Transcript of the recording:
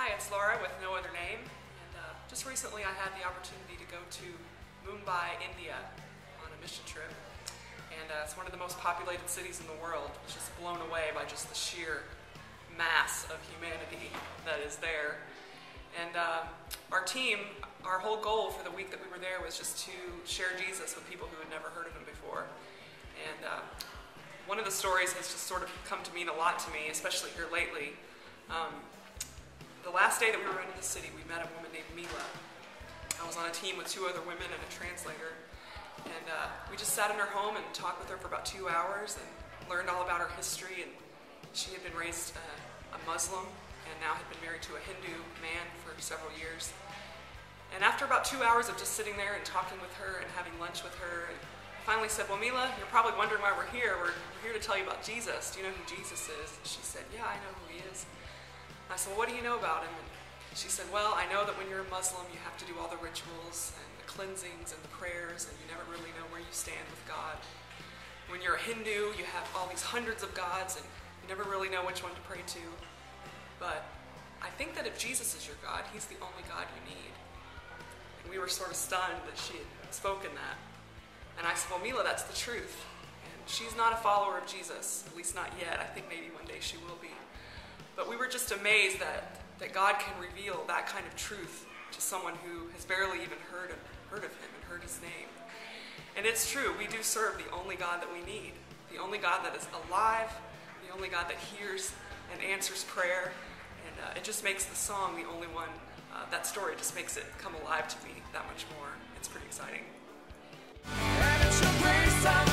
Hi, it's Laura with No Other Name, and just recently I had the opportunity to go to Mumbai, India on a mission trip, and it's one of the most populated cities in the world. I was just blown away by just the sheer mass of humanity that is there. And our team, our whole goal for the week that we were there was just to share Jesus with people who had never heard of him before. And one of the stories has just sort of come to mean a lot to me, especially here lately. The last day that we were in the city, we met a woman named Mila. I was on a team with 2 other women and a translator. And we just sat in her home and talked with her for about 2 hours and learned all about her history. And she had been raised a Muslim and now had been married to a Hindu man for several years. And after about 2 hours of just sitting there and talking with her and having lunch with her, I finally said, "Well, Mila, you're probably wondering why we're here. We're here to tell you about Jesus. Do you know who Jesus is?" And she said, "Yeah, I know who he is." I said, "Well, what do you know about him?" And she said, "Well, I know that when you're a Muslim, you have to do all the rituals and the cleansings and the prayers, and you never really know where you stand with God. When you're a Hindu, you have all these hundreds of gods, and you never really know which one to pray to. But I think that if Jesus is your God, he's the only God you need." And we were sort of stunned that she had spoken that. And I said, "Well, Mila, that's the truth. And she's not a follower of Jesus, at least not yet. I think maybe one day she will be." But we were just amazed that God can reveal that kind of truth to someone who has barely even heard of him and heard his name. And it's true, we do serve the only God that we need, the only God that is alive, the only God that hears and answers prayer. And it just makes the song the only one, that story just makes it come alive to me that much more. It's pretty exciting. And it's your grace I'm